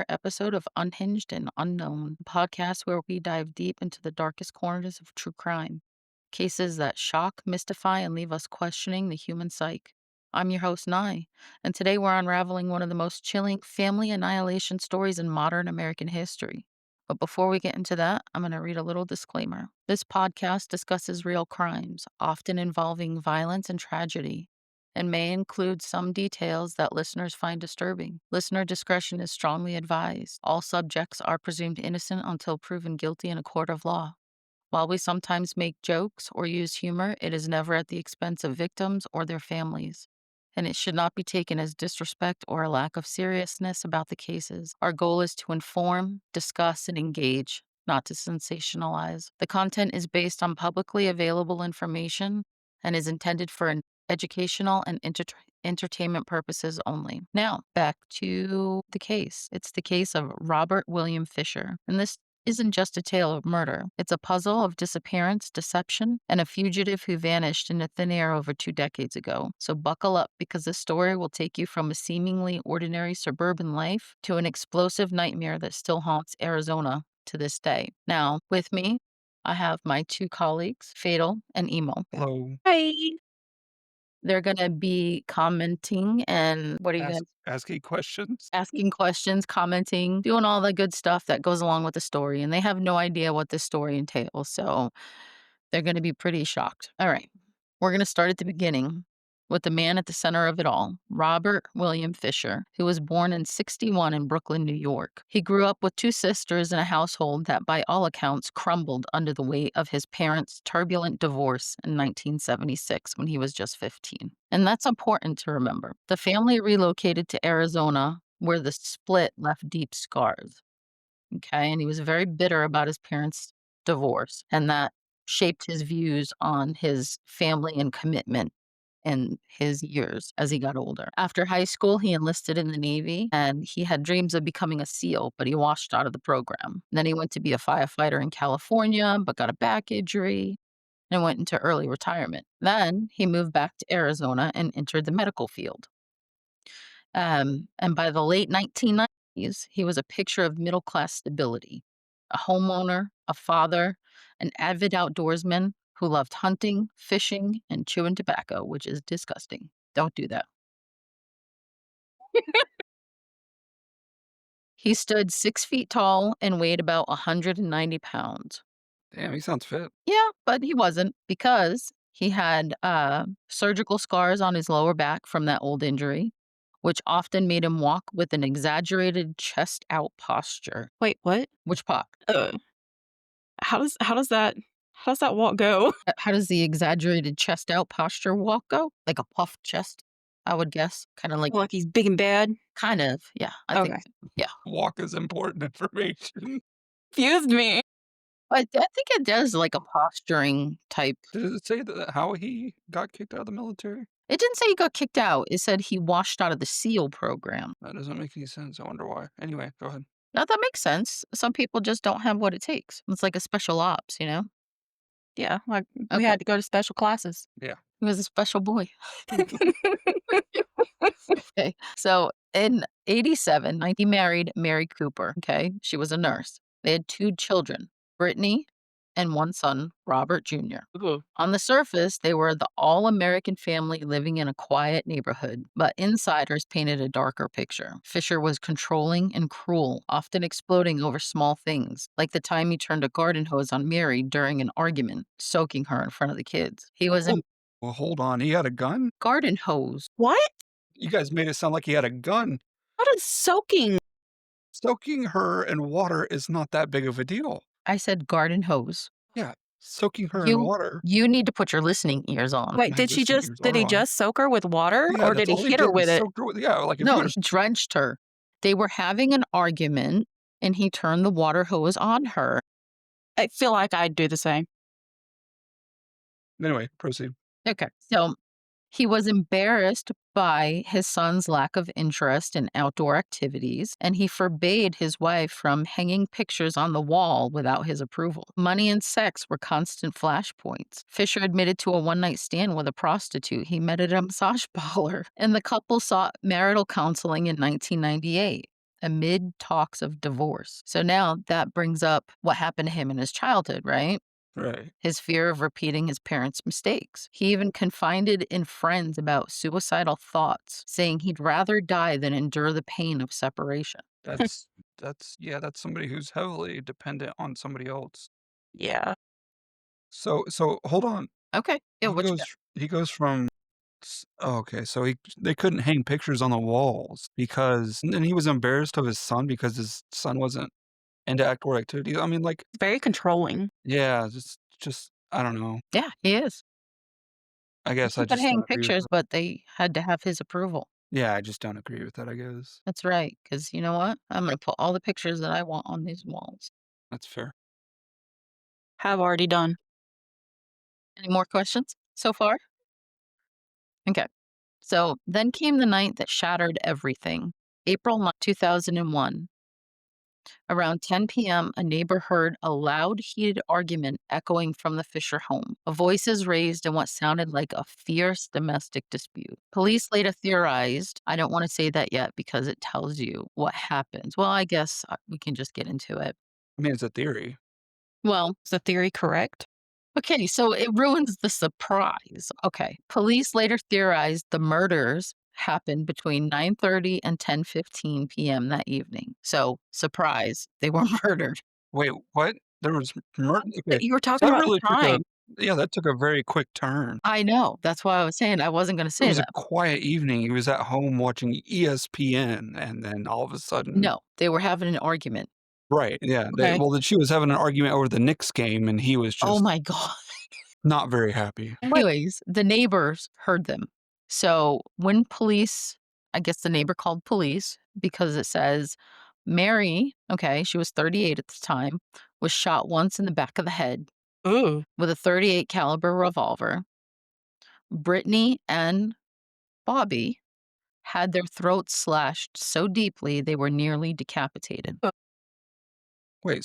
episode of Unhinged and Unknown, a podcast where we dive deep into the darkest corners of true crime, cases that shock, mystify, and leave us questioning the human psyche. I'm your host, Nye, and today we're unraveling one of the most chilling family annihilation stories in modern American history. But before we get into that, I'm going to read a little disclaimer. This podcast discusses real crimes, often involving violence and tragedy, and may include some details that listeners find disturbing. Listener discretion is strongly advised. All subjects are presumed innocent until proven guilty in a court of law. While we sometimes make jokes or use humor, it is never at the expense of victims or their families. And it should not be taken as disrespect or a lack of seriousness about the cases. Our goal is to inform, discuss, and engage, not to sensationalize. The content is based on publicly available information and is intended for educational and entertainment purposes only. Now, back to the case. It's the case of Robert William Fischer. And this isn't just a tale of murder. It's a puzzle of disappearance, deception, and a fugitive who vanished into thin air over 2 decades ago. So buckle up because this story will take you from a seemingly ordinary suburban life to an explosive nightmare that still haunts Arizona to this day. Now, with me, I have my two colleagues, Fatal and Emo. Hello. Hi. They're going to be commenting and what are you guys Asking questions. asking questions, commenting, doing all the good stuff that goes along with the story. And they have no idea what this story entails. So they're going to be pretty shocked. All right. We're going to start at the beginning with the man at the center of it all, Robert William Fisher, who was born in 61 in Brooklyn, New York. He grew up with two sisters in a household that, by all accounts, crumbled under the weight of his parents' turbulent divorce in 1976 when he was just 15. And that's important to remember. The family relocated to Arizona, where the split left deep scars. Okay. And he was very bitter about his parents' divorce, and that shaped his views on his family and commitment in his years as he got older. After high school, he enlisted in the Navy and he had dreams of becoming a SEAL, but he washed out of the program. Then he went to be a firefighter in California, but got a back injury and went into early retirement. Then he moved back to Arizona and entered the medical field. And by the late 1990s, he was a picture of middle class stability, a homeowner, a father, an avid outdoorsman who loved hunting, fishing, and chewing tobacco, which is disgusting. Don't do that. He stood 6 feet tall and weighed about 190 pounds. Damn, he sounds fit. Yeah, but he wasn't because he had surgical scars on his lower back from that old injury, which often made him walk with an exaggerated chest out posture. Wait, what? Which part? Uh, how does that walk go? How does the exaggerated chest out posture walk go? Like a puffed chest, I would guess. Kind of like, Like he's big and bad? kind of, yeah, I think, Okay. so. Yeah. Walk is important information. Confused me. But I think it does like a posturing type. Did it say how he got kicked out of the military? It didn't say he got kicked out. It said he washed out of the SEAL program. That doesn't make any sense. I wonder why. Anyway, go ahead. Now that makes sense. Some people just don't have what it takes. It's like a special ops, you know? Yeah, like we Okay. had to go to special classes. Yeah. He was a special boy. Okay. So in 87, he married Mary Cooper. Okay. She was a nurse. They had two children, Brittany and one son, Robert Jr. Ooh. On the surface, they were the all American family living in a quiet neighborhood, but insiders painted a darker picture. Fisher was controlling and cruel, often exploding over small things, like the time he turned a garden hose on Mary during an argument, soaking her in front of the kids. He was in Well, hold on. He had a gun? garden hose. What? You guys made it sound like he had a gun. How does soaking? Soaking her in water is not that big of a deal. I said garden hose. Yeah. Soaking her in You water. you need to put your listening ears on. Wait, My did she listening just ears did are he on. just soak her with water Yeah, or that's did he all hit her did, with it? soaked her with, yeah, like if No, you he drenched her. They were having an argument and he turned the water hose on her. I feel like I'd do the same. anyway, proceed. Okay. So he was embarrassed by his son's lack of interest in outdoor activities, and he forbade his wife from hanging pictures on the wall without his approval. Money and sex were constant flashpoints. Fisher admitted to a one-night stand with a prostitute he met at a massage parlor, and the couple sought marital counseling in 1998. amid talks of divorce. So now that brings up what happened to him in his childhood, right? Right. His fear of repeating his parents' mistakes. He even confided in friends about suicidal thoughts, saying he'd rather die than endure the pain of separation. That's somebody who's heavily dependent on somebody else. Yeah. So hold on. Okay. Yeah, He what you goes got? he goes from oh, okay, so they couldn't hang pictures on the walls because and then he was embarrassed of his son because his son wasn't into outdoor activities. I mean, like, Very controlling. yeah, just I don't know. Yeah, he is. I guess I He could just don't hang agree with pictures, that. but they had to have his approval. Yeah, I just don't agree with that, I guess. That's right. Because you know what? I'm going to put all the pictures that I want on these walls. That's fair. Have already done. Any more questions so far? Okay. So then came the night that shattered everything. April 2001. Around 10 p.m., a neighbor heard a loud, heated argument echoing from the Fisher home. Voices raised in what sounded like a fierce domestic dispute. Police later theorized, I don't want to say that yet because it tells you what happens. Well, I guess we can just get into it. I mean, it's a theory. Well, Is the theory correct? okay, so it ruins the surprise. Okay. Police later theorized the murders happened between 9:30 and 10:15 p.m. that evening. So, surprise, they were murdered. Wait, what? There was murder? Okay, You were so talking that about the really took a time. yeah, that took a very quick turn. I know. That's why I was saying I wasn't going to It say was a that. quiet evening. He was at home watching ESPN, and then all of a sudden No, they were having an argument. right, yeah, Okay. then she was having an argument over the Knicks game, and he was Oh just my God. not very happy. What? Anyways, the neighbors heard them. So, when police, I guess the neighbor called police because it says Mary, okay, she was 38 at the time, was shot once in the back of the head Ooh. with a 38 caliber revolver. Brittany and Bobby had their throats slashed so deeply they were nearly decapitated. Why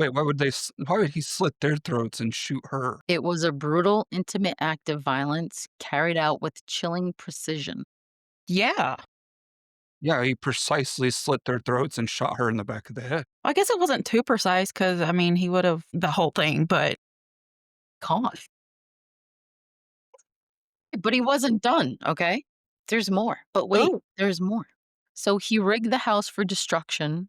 would he slit their throats and shoot her? It was a brutal, intimate act of violence carried out with chilling precision. Yeah. Yeah, he precisely slit their throats and shot her in the back of the head. I guess it wasn't too precise because, I mean, he would have the whole thing, but God. But he wasn't done, okay? There's more. But wait, ooh. there's more. So he rigged the house for destruction,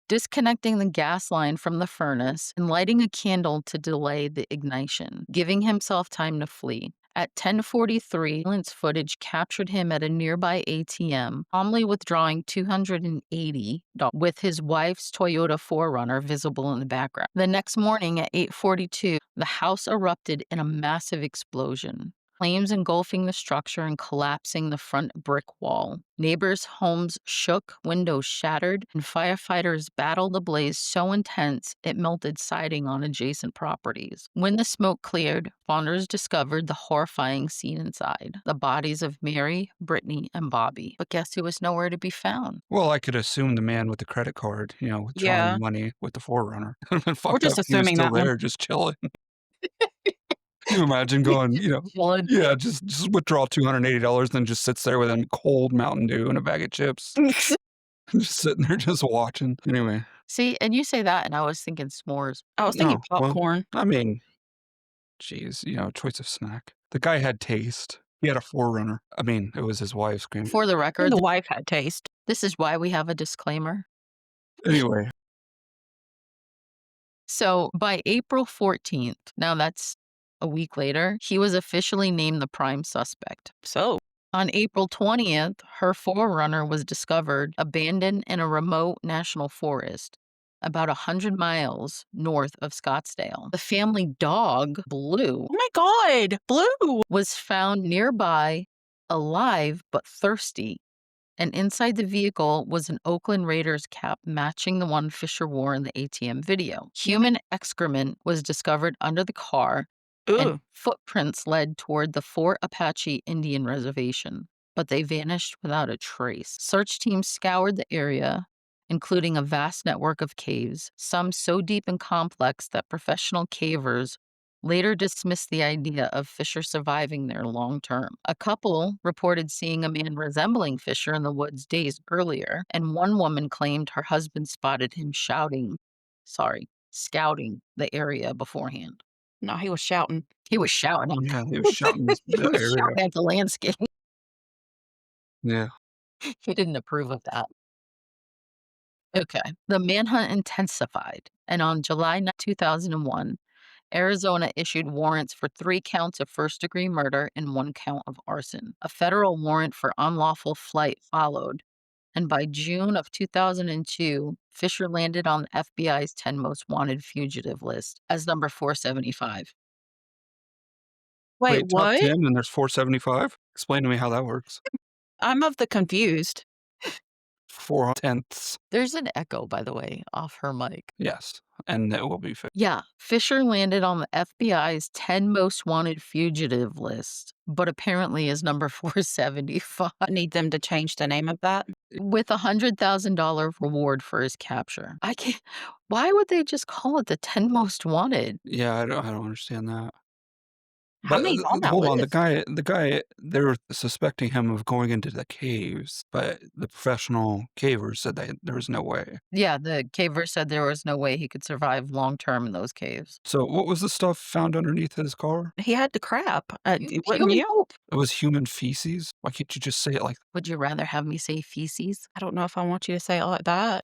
disconnecting the gas line from the furnace and lighting a candle to delay the ignition, giving himself time to flee. At 10:43, surveillance footage captured him at a nearby ATM, calmly withdrawing $280 with his wife's Toyota 4Runner visible in the background. The next morning at 8:42, the house erupted in a massive explosion, flames engulfing the structure and collapsing the front brick wall. Neighbors' homes shook, windows shattered, and firefighters battled the blaze so intense it melted siding on adjacent properties. When the smoke cleared, responders discovered the horrifying scene inside: the bodies of Mary, Brittany, and Bobby. But guess who was nowhere to be found? Well, I could assume the man with the credit card, withdrawing Yeah. the money with the 4Runner. It would've been We're fucked up just if he was assuming still that one. there just chilling. Can you imagine going, Chilling. yeah, just withdraw $280, then just sits there with a cold Mountain Dew and a bag of chips, just sitting there just watching. Anyway, See, and you say that, and I was thinking s'mores. I was thinking no, well, popcorn. I mean, geez, choice of snack. The guy had taste. He had a 4Runner. I mean, it was his wife's cream. For the And record, the wife had taste. this is why we have a disclaimer. Anyway, So by April 14th, now that's a week later, he was officially named the prime suspect. So, On April 20th, her forerunner was discovered abandoned in a remote national forest about 100 miles north of Scottsdale. The family dog, Blue, oh my God, blue. was found nearby, alive but thirsty, and inside the vehicle was an Oakland Raiders cap matching the one Fisher wore in the ATM video. Human excrement was discovered under the car, and Ooh. footprints led toward the Fort Apache Indian Reservation, but they vanished without a trace. Search teams scoured the area, including a vast network of caves, some so deep and complex that professional cavers later dismissed the idea of Fischer surviving there long term. A couple reported seeing a man resembling Fischer in the woods days earlier, and one woman claimed her husband spotted him scouting the area beforehand. No, he was shouting. He was shouting. Yeah, he was shouting He the was area. shouting at the landscape. Yeah. He didn't approve of that. Okay. The manhunt intensified, and on July 2001, Arizona issued warrants for 3 counts of first degree murder and 1 count of arson. A federal warrant for unlawful flight followed, and by June of 2002, Fisher landed on the FBI's 10 most wanted fugitive list as number 475. Wait, Wait, top what? 10 and there's 475? Explain to me how that works. I'm of the confused. 4/10ths. There's an echo, by the way, off her mic. Yes, and it will be fixed. Yeah, Fisher landed on the FBI's 10 most wanted fugitive list, but apparently is number 475 I need them to change the name of that. with a $100,000 reward for his capture. I can't. Why would they just call it the 10 most wanted? Yeah, I don't understand that. How But, many's on that hold on, list? the guy they were suspecting him of going into the caves, but the professional cavers said that there was no way. Yeah, the caver said there was no way he could survive long term in those caves. So what was the stuff found underneath his car? He had the crap. Wouldn't Human you? poop. It was human feces? Why can't you just say it like Would you rather have me say feces? I don't know if I want you to say it like that.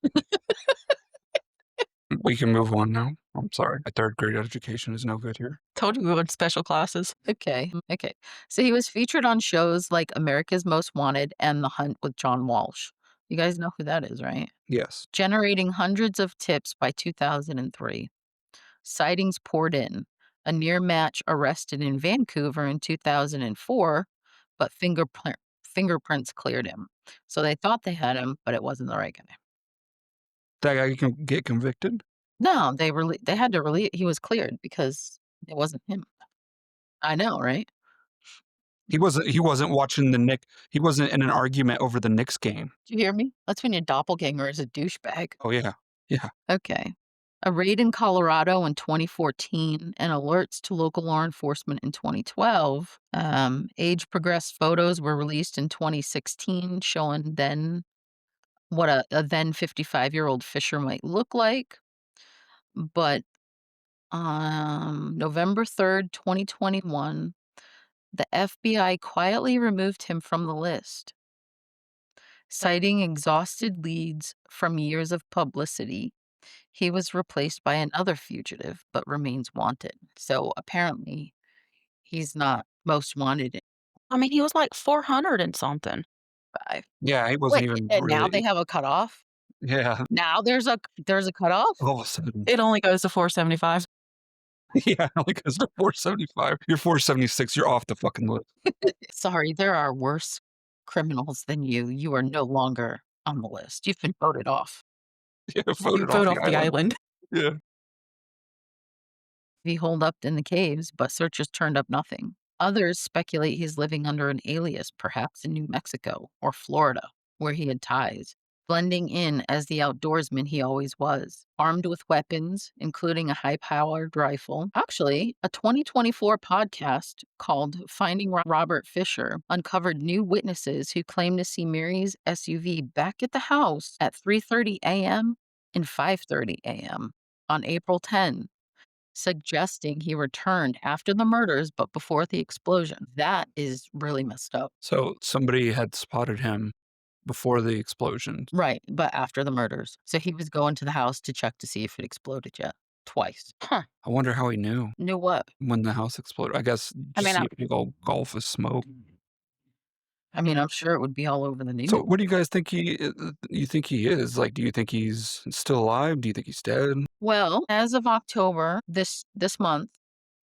we can move on now? I'm sorry. My 3rd grade education is no good here. Told you we were in special classes. Okay. Okay. So he was featured on shows like America's Most Wanted and The Hunt with John Walsh. You guys know who that is, right? Yes. Generating hundreds of tips by 2003. Sightings poured in. A near match arrested in Vancouver in 2004, but fingerprints cleared him. So they thought they had him, but it wasn't the right guy. That guy can get convicted? No, they had to release. He was cleared because it wasn't him. I know, right? He wasn't watching the Knick he wasn't in an argument over the Knicks game. Do you hear me? That's when your doppelganger is a douchebag. Oh, yeah. Yeah. Okay. A raid in Colorado in 2014 and alerts to local law enforcement in 2012. Age progressed photos were released in 2016 showing then what a then 55-year-old Fisher might look like. But on November 3rd, 2021, the FBI quietly removed him from the list, citing exhausted leads from years of publicity. He was replaced by another fugitive, but remains wanted. So apparently, he's not most wanted I mean, he was like 400 and something. by. Yeah, he wasn't Wait, even and now they really have a cutoff? yeah, Now there's a cutoff? all of a sudden. It only goes to 475. Yeah, like, 'cause they're 475. You're 476, you're off the fucking list. Sorry, there are worse criminals than you. You are no longer on the list. You've been voted off. Yeah, You voted off vote the off the island. island. Yeah. He holed up in the caves, but searchers turned up nothing. Others speculate he's living under an alias, perhaps in New Mexico or Florida, where he had ties, blending in as the outdoorsman he always was, armed with weapons, including a high powered rifle. Actually, a 2024 podcast called Finding Robert Fisher uncovered new witnesses who claim to see Mary's SUV back at the house at 3:30 a.m. and 5:30 a.m. on April 10, suggesting he returned after the murders but before the explosion. That is really messed up. So, somebody had spotted him before the explosion. Right, but after the murders. So he was going to the house to check to see if it exploded yet. Twice. Huh. I wonder how he knew Knew what? when the house exploded. I guess I just mean, see I a big old gulf of smoke. I mean, I'm sure it would be all over the news. So, what do you guys think you think he is? Like, do you think he's still alive? Do you think he's dead? Well, as of October this month,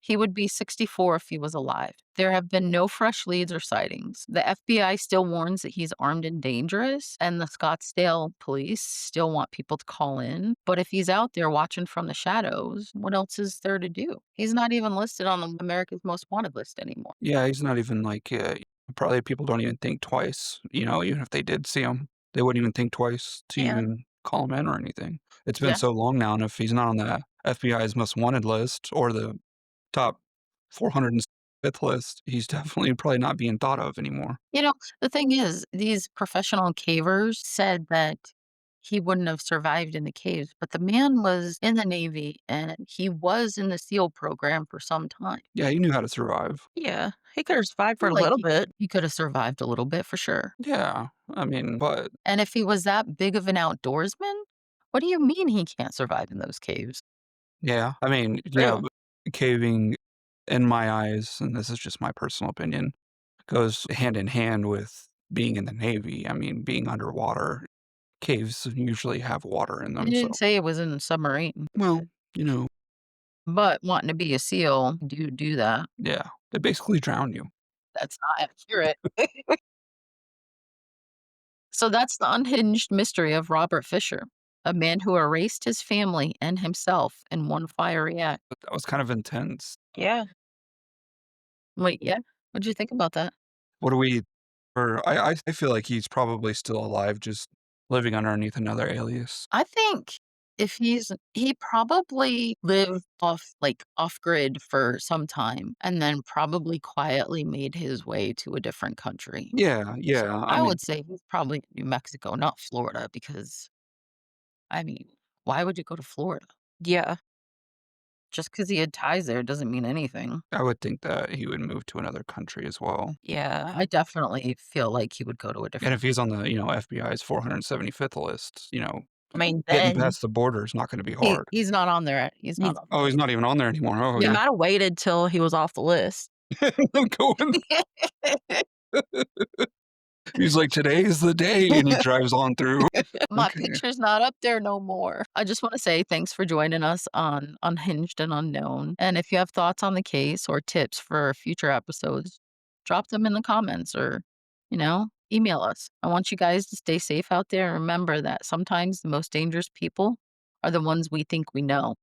he would be 64 if he was alive. There have been no fresh leads or sightings. The FBI still warns that he's armed and dangerous, and the Scottsdale police still want people to call in. But if he's out there watching from the shadows, what else is there to do? He's not even listed on the America's Most Wanted list anymore. Yeah, he's not even like, probably people don't even think twice, even if they did see him, they wouldn't even think twice to Yeah. even call him in or anything. It's been Yeah. so long now, and if he's not on the FBI's most wanted list or the top 405th list, he's definitely probably not being thought of anymore. You know, the thing is, these professional cavers said that he wouldn't have survived in the caves, but the man was in the Navy and he was in the SEAL program for some time. Yeah, he knew how to survive. Yeah, he could have survived for Feel a like little bit. he could have survived a little bit for sure. Yeah, I mean, but And if he was that big of an outdoorsman, what do you mean he can't survive in those caves? yeah, I mean, yeah, True. but caving, in my eyes, and this is just my personal opinion, goes hand in hand with being in the Navy. I mean, being underwater, caves usually have water in He them, so didn't say it was in a submarine, well, you know, but wanting to be a SEAL, do that. yeah, they basically drown you. That's not accurate. So that's the unhinged mystery of Robert Fisher, a man who erased his family and himself in one fiery act. But that was kind of intense. Yeah. Wait, yeah? What'd you think about that? What do we or I feel like he's probably still alive, just living underneath another alias. I think if he probably lived off grid for some time and then probably quietly made his way to a different country. Yeah, So yeah, I I mean, would say he's probably in New Mexico, not Florida, because I mean, why would you go to Florida? Yeah. Just because he had ties there doesn't mean anything. I would think that he would move to another country as well. Yeah. I definitely feel like he would go to a And different. if he's on the, FBI's 475th list, I mean, getting then past the border is not gonna be hard. He's not on there. He's he not on Oh, he's not even on there anymore. Oh, he okay. might have waited till he was off the list. Going there. he's like, "Today is the day," and he drives on through. My Okay. picture's not up there no more. I just wanna say thanks for joining us on Unhinged and Unknown, and if you have thoughts on the case or tips for future episodes, drop them in the comments or, email us. I want you guys to stay safe out there and remember that sometimes the most dangerous people are the ones we think we know.